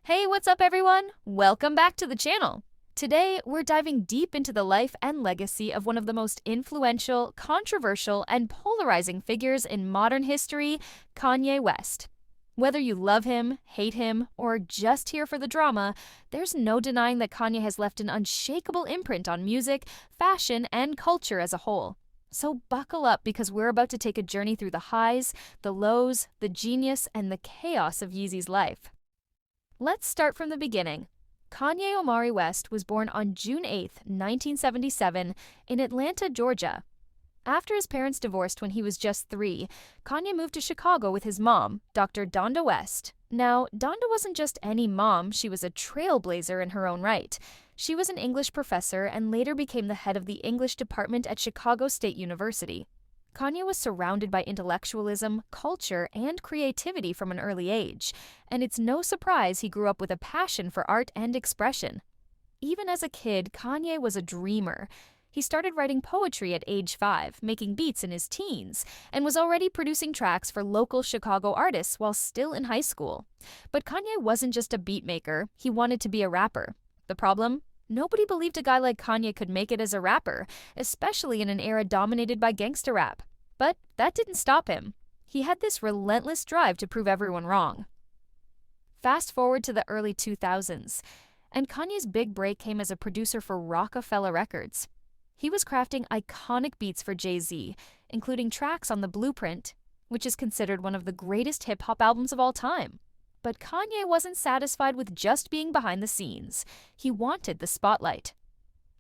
Hey, what's up everyone? Welcome back to the channel. Today, we're diving deep into the life and legacy of one of the most influential, controversial, and polarizing figures in modern history, Kanye West. Whether you love him, hate him, or just here for the drama, there's no denying that Kanye has left an unshakable imprint on music, fashion, and culture as a whole. So buckle up because we're about to take a journey through the highs, the lows, the genius, and the chaos of Yeezy's life. Let's start from the beginning. Kanye Omari West was born on June 8, 1977, in Atlanta, Georgia. After his parents divorced when he was just 3, Kanye moved to Chicago with his mom, Dr. Donda West. Now, Donda wasn't just any mom, she was a trailblazer in her own right. She was an English professor and later became the head of the English department at Chicago State University. Kanye was surrounded by intellectualism, culture, and creativity from an early age, and it's no surprise he grew up with a passion for art and expression. Even as a kid, Kanye was a dreamer. He started writing poetry at age 5, making beats in his teens, and was already producing tracks for local Chicago artists while still in high school. But Kanye wasn't just a beat maker, he wanted to be a rapper. The problem? Nobody believed a guy like Kanye could make it as a rapper, especially in an era dominated by gangsta rap. But that didn't stop him. He had this relentless drive to prove everyone wrong. Fast forward to the early 2000s, and Kanye's big break came as a producer for Rockefeller Records. He was crafting iconic beats for Jay-Z, including tracks on The Blueprint, which is considered one of the greatest hip-hop albums of all time. But Kanye wasn't satisfied with just being behind the scenes. He wanted the spotlight.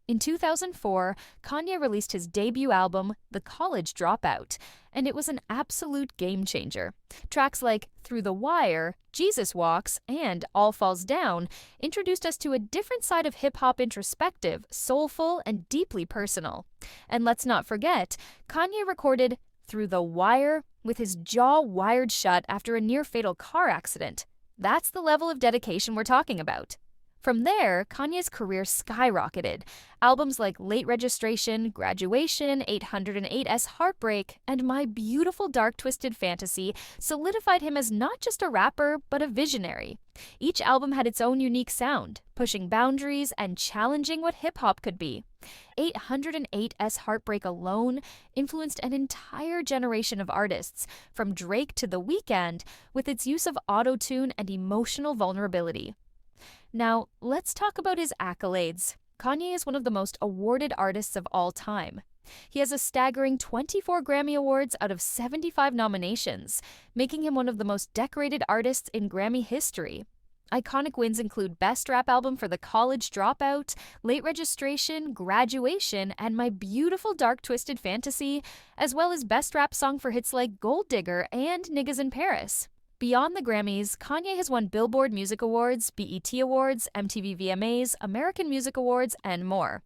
In 2004, Kanye released his debut album, The College Dropout, and it was an absolute game-changer. Tracks like Through the Wire, Jesus Walks, and All Falls Down introduced us to a different side of hip-hop, introspective, soulful, and deeply personal. And let's not forget, Kanye recorded Through the Wire with his jaw wired shut after a near-fatal car accident. That's the level of dedication we're talking about. From there, Kanye's career skyrocketed. Albums like Late Registration, Graduation, 808's Heartbreak, and My Beautiful Dark Twisted Fantasy solidified him as not just a rapper, but a visionary. Each album had its own unique sound, pushing boundaries and challenging what hip-hop could be. 808's Heartbreak alone influenced an entire generation of artists, from Drake to The Weeknd, with its use of auto-tune and emotional vulnerability. Now, let's talk about his accolades. Kanye is one of the most awarded artists of all time. He has a staggering 24 Grammy Awards out of 75 nominations, making him one of the most decorated artists in Grammy history. Iconic wins include Best Rap Album for The College Dropout, Late Registration, Graduation, and My Beautiful Dark Twisted Fantasy, as well as Best Rap Song for hits like Gold Digger and Niggas in Paris. Beyond the Grammys, Kanye has won Billboard Music Awards, BET Awards, MTV VMAs, American Music Awards, and more.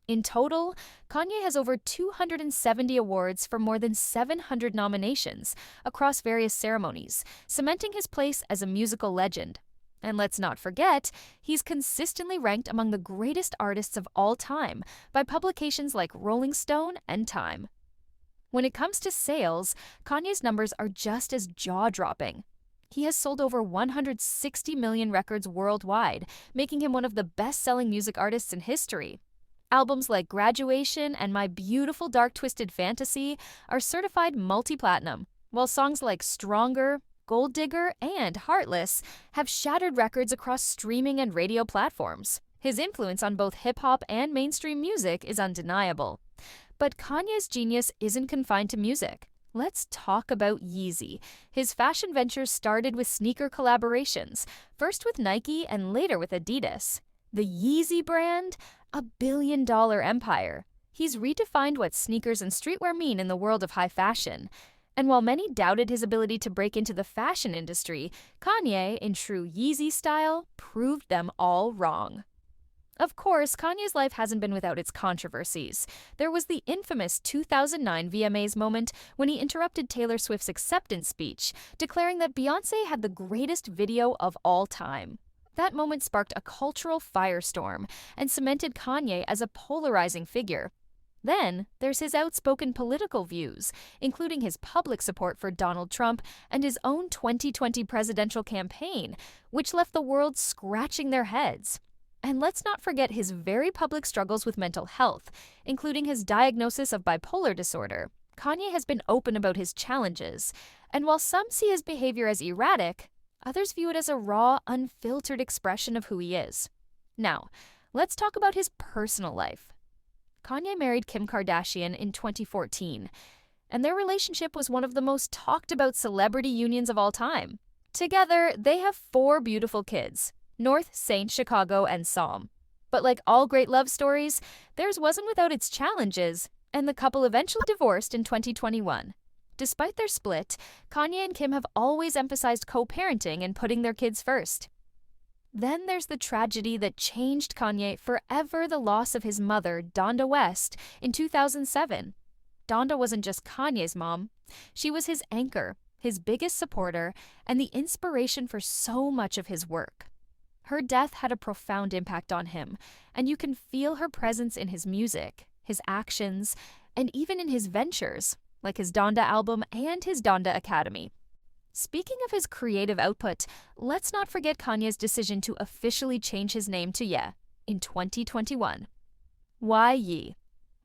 In total, Kanye has over 270 awards for more than 700 nominations across various ceremonies, cementing his place as a musical legend. And let's not forget, he's consistently ranked among the greatest artists of all time by publications like Rolling Stone and Time. When it comes to sales, Kanye's numbers are just as jaw-dropping. He has sold over 160 million records worldwide, making him one of the best-selling music artists in history. Albums like Graduation and My Beautiful Dark Twisted Fantasy are certified multi-platinum, while songs like Stronger, Gold Digger, and Heartless have shattered records across streaming and radio platforms. His influence on both hip-hop and mainstream music is undeniable. But Kanye's genius isn't confined to music. Let's talk about Yeezy. His fashion ventures started with sneaker collaborations, first with Nike and later with Adidas. The Yeezy brand? A billion-dollar empire. He's redefined what sneakers and streetwear mean in the world of high fashion. And while many doubted his ability to break into the fashion industry, Kanye, in true Yeezy style, proved them all wrong. Of course, Kanye's life hasn't been without its controversies. There was the infamous 2009 VMAs moment when he interrupted Taylor Swift's acceptance speech, declaring that Beyoncé had the greatest video of all time. That moment sparked a cultural firestorm and cemented Kanye as a polarizing figure. Then, there's his outspoken political views, including his public support for Donald Trump and his own 2020 presidential campaign, which left the world scratching their heads. And let's not forget his very public struggles with mental health, including his diagnosis of bipolar disorder. Kanye has been open about his challenges, and while some see his behavior as erratic, others view it as a raw, unfiltered expression of who he is. Now, let's talk about his personal life. Kanye married Kim Kardashian in 2014, and their relationship was one of the most talked about celebrity unions of all time. Together, they have 4 beautiful kids: North, Saint, Chicago, and Psalm. But like all great love stories, theirs wasn't without its challenges, and the couple eventually divorced in 2021. Despite their split, Kanye and Kim have always emphasized co-parenting and putting their kids first. Then there's the tragedy that changed Kanye forever: the loss of his mother, Donda West, in 2007. Donda wasn't just Kanye's mom. She was his anchor, his biggest supporter, and the inspiration for so much of his work. Her death had a profound impact on him, and you can feel her presence in his music, his actions, and even in his ventures, like his Donda album and his Donda Academy. Speaking of his creative output, let's not forget Kanye's decision to officially change his name to Ye in 2021. Why Ye?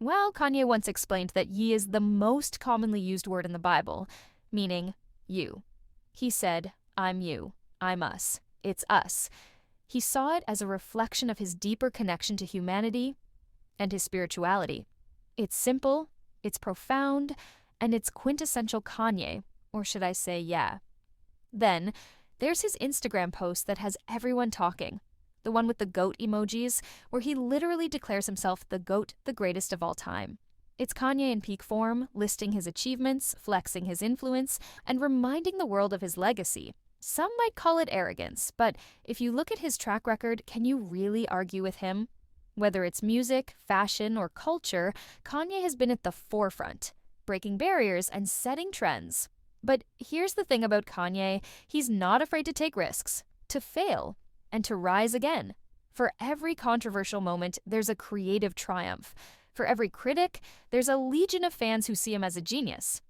Well, Kanye once explained that Ye is the most commonly used word in the Bible, meaning you. He said, "I'm you, I'm us, it's us." He saw it as a reflection of his deeper connection to humanity and his spirituality. It's simple, it's profound, and it's quintessential Kanye. Or should I say, yeah. Then, there's his Instagram post that has everyone talking. The one with the goat emojis, where he literally declares himself the GOAT, the greatest of all time. It's Kanye in peak form, listing his achievements, flexing his influence, and reminding the world of his legacy. Some might call it arrogance, but if you look at his track record, can you really argue with him? Whether it's music, fashion, or culture, Kanye has been at the forefront, breaking barriers and setting trends. But here's the thing about Kanye: he's not afraid to take risks, to fail, and to rise again. For every controversial moment, there's a creative triumph. For every critic, there's a legion of fans who see him as a genius.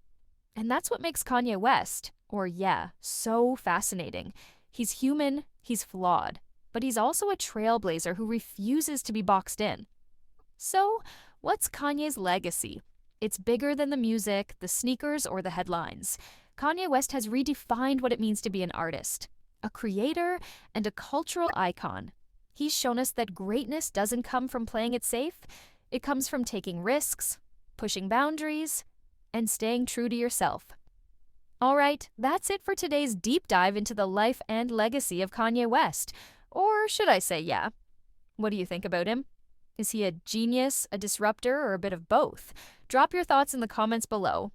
And that's what makes Kanye West, or yeah, so fascinating. He's human, he's flawed, but he's also a trailblazer who refuses to be boxed in. So, what's Kanye's legacy? It's bigger than the music, the sneakers, or the headlines. Kanye West has redefined what it means to be an artist, a creator, and a cultural icon. He's shown us that greatness doesn't come from playing it safe. It comes from taking risks, pushing boundaries, and staying true to yourself. All right, that's it for today's deep dive into the life and legacy of Kanye West. Or should I say, yeah. What do you think about him? Is he a genius, a disruptor, or a bit of both? Drop your thoughts in the comments below.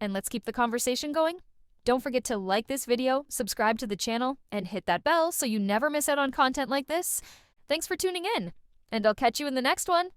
And let's keep the conversation going. Don't forget to like this video, subscribe to the channel, and hit that bell so you never miss out on content like this. Thanks for tuning in, and I'll catch you in the next one.